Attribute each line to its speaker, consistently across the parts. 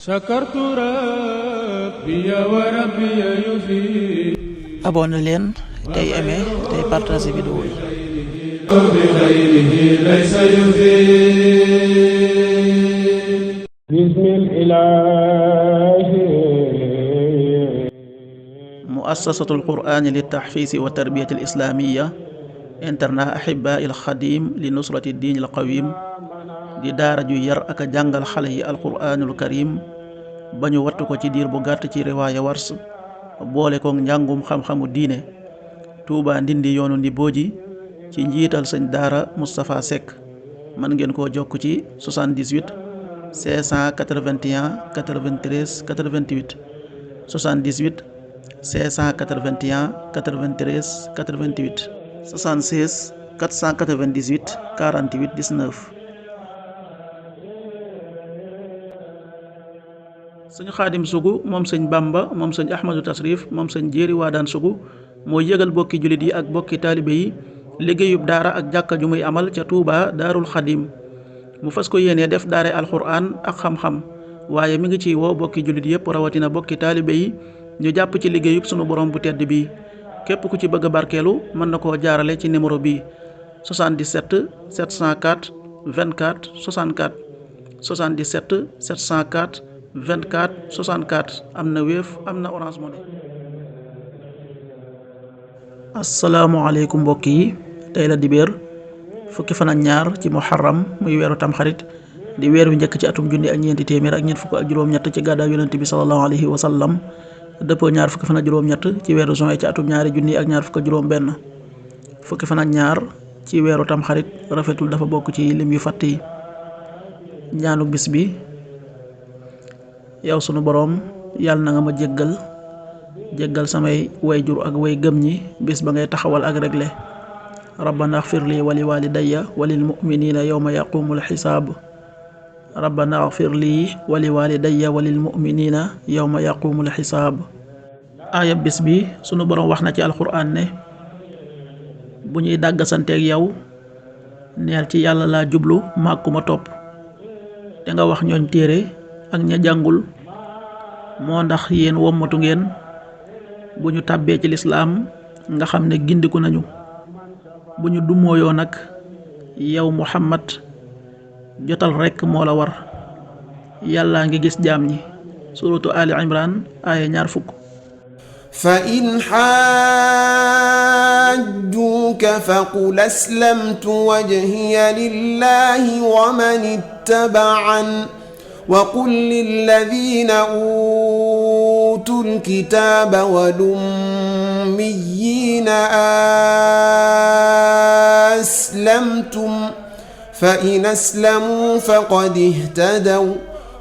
Speaker 1: شكرت ربي وربي يفيد.
Speaker 2: abonné leen tey aimé tey partagé vidéo yi.
Speaker 1: بخيره ليس يفيد. بسم الإله.
Speaker 2: muassasatul qur'ani li tahfiisi wa tarbiyati al islamiyya internat ahibaa il xadim li nusrati diin al qawim di daara ju yar ak a jàngal xale yi alquraanul karim ba ñu wattu ko ci diir bu gàtt ci riwaaya wars boole kook njàngum xam-xamu diine. Touba Ndindi yoonu Ndibooji ci njiital sëñ daara Moustapha Seck. mën ngeen koo jokk ci 78 581 93 88 78 581 93 88 76 498 48 19. sëñ Xaadim Sugu moom sëñ Bamba moom sëñ Ahmadou Tasrif moom sëñ Jéeri Waadaan Sugu mooy yëgal bokki jullit yi ak bokki taalibe yi liggéeyub daara ak jàkka ju muy amal ca Touba Daarul Xadim. mu fas ko yéenee def daare alxuraan ak xam-xam waaye mi ngi ciy woo bokki jullit yépp rawatina bokki taalibe yi ñu jàpp ci liggéeyub sunu borom bu tedd bi. képp ku ci bëgg a barkeelu mën na koo jaarale ci numéro bi 77 704 24 64 77 704 24 64 am na Wave am na Orange Money. asalaamualeykum mbokk yi, tey la dibéer fukki fan ak ñaar ci muharram muy weeru tamxarit di weer wi njëkk ci atum junni ak ñeenti téeméer ak ñeent fukk ak juróom-ñett ci gàddaay yonent bi sallallahu alayhi wa sallam dëppoo ñaar fukki fan ak juróom-ñett ci weeru juin ci atum ñaari junni ak ñaar fukk ak juróom-benn. fukki fan ak ñaar ci weeru tamxarit rafetul dafa bokk ci lim yu fàtt yi. ñaanu bis bi: yow sunu boroom yàlla na nga ma jéggal samay wayjur ak way gëm ñi bis ba ngay taxawal ak regle. rabbana axfir li wali walidayya walil muminina yawma yaqumul xisaab. rabbana axfir lii wali walidayya walil muminina yawma yaqumul xisaab. aaya bis bi sunu boroom wax na ci alxuraan ne bu ñuy dàggasanteeg yow neel ci yàlla laa jublu màkkuma topp. te nga wax ñooñ téere ak ña jàngul moo ndax yéen wommatu ngeen bu ñu tàbbee ci lislaam nga xam ne gindiku nañu. bu ñu dumooyoo nag yow Muhammad jotal rekk moo la war. yàllaa ngi gis jaam ñi. suratu Ali Imran aaya 20.
Speaker 3: fa in xaajjuuka faqul aslamtu wajhiya lillahi wa man ittaba'an wa qul lilladina utul kitaaba wal ummiyyiina aslamtum fa in aslamuu faqad ihtadaw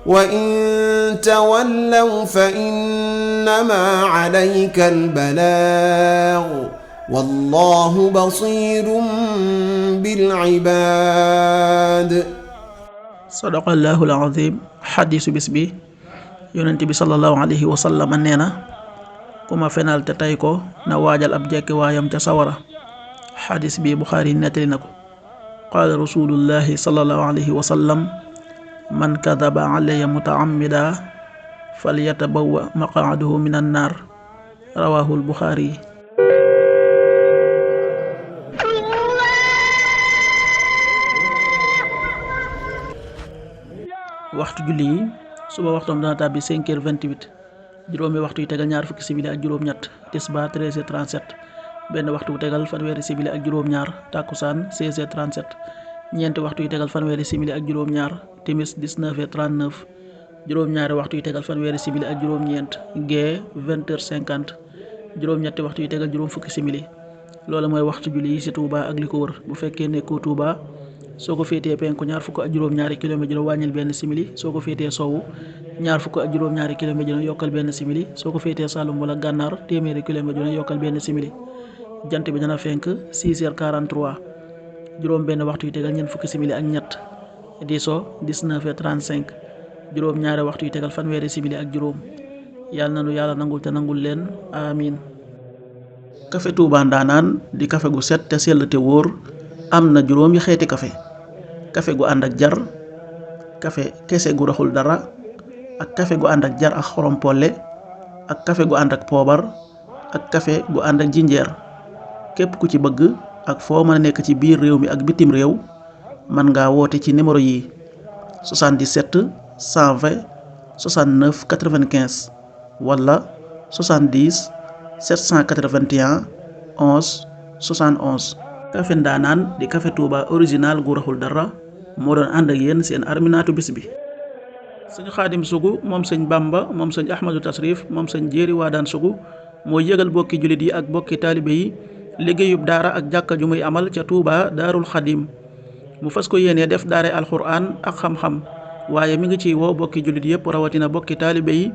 Speaker 3: wa in tawallaw fa innamaa alayka al-balaag wallaahu basiirun bil ibaad.
Speaker 2: sadaqallaahu al-aziim. xadiisu bis bi yonent bi sallallahu alayhi wa sallam nee na ku ma fenal te tay ko na waajal ab jekki waayam ca sawara. xadiis bi Buxaari nettali na ko. qaala rasuulullaahi sallallahu alayhi wa sallam man kadaba alayya mutaamida falyatabawwa maqaadahu min annaar. rawaahul Buxaari. waxtu julli yi suba waxtoom dana tàbbi 5h28 juróomi waxtu yu tegal ñaar fukki simili ak juróom-ñett. tisbaar 13h37 benn waxtu bu tegal fanweeri simili ak juróom-ñaar. takkusaan 16h37 ñeenti waxtu yu tegal fanweeri simili ak juróom-ñaar. timis 19h39 juróom-ñaari waxtu yu tegal fanweeri simili ak juróom-ñeent. gee 20h50 juróom-ñetti waxtu yu tegal juróom fukki simili. loolu mooy waxtu julli yi ci Touba ak li ko wër. bu fekkee nekkoo Touba soo ko féetee penku ñaar fukk ak juróom-ñaari kilomètre dina wàññil benn simili. soo ko féetee sowwu ñaar fukk ak juróom-ñaari kilomètre dina yokkal benn simili. soo ko féetee Saloum wala Gànnaar téeméeri kilomètre dina yokkal benn simili. jant bi dana fenk 6h43 juróom benn waxtu yu tegal ñeent fukki simili ak ñett. di so 19h35 juróom-ñaari waxtu yu tegal fanweeri simili ak juróom. yàlla na nu yàlla nangul te nangul leen amiin. café Touba Ndanaan di café gu set te sell te wóor. am na juróomi xeeti café gu ànd ak jar, café kese gu raxul dara, ak café gu ànd ak jar ak xorom polle ak café gu ànd ak poobar ak café gu ànd ak jinjeer. képp ku ci bëgg ak foo mën a nekk ci biir réew mi ak bitim réew mën ngaa woote ci numéro yi 77 120 69 95 wala 70 781 11 71. café ndaanaan di café Touba original gu raxul dara moo doon ànd ak yéen seen arminaatu bis bi. sëñ Xaadim Sugu moom sëñ Bamba moom sëñ Ahmadou Tasrif moom sëñ Jéeri Waadaan Sugu mooy yëgal bokki jullit yi ak bokki taalibe yi liggéeyub daara ak jàkka ju muy amal ca Touba Daarul Xadim mu fas ko yéenee def daare alxuraan ak xam-xam waaye mi ngi ciy woo bokki jullit yépp rawatina bokki taalibe yi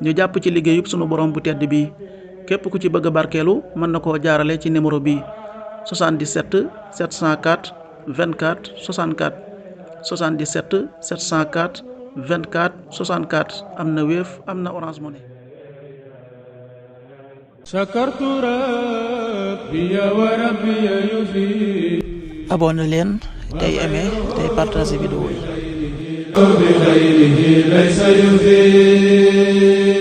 Speaker 2: ñu jàpp ci liggéeyub sunu borom bu tedd bi. képp ku ci bëgg a barkeelu mën na koo jaarale ci numéro bi 77 704 24 64 77 704 24 64 am na Wave am na Orange Money.
Speaker 1: شكرت ربي وربي يفيد.
Speaker 2: abonné leen tey aimé tey partagé vidéo yi.
Speaker 1: بغيره ليس يفيد.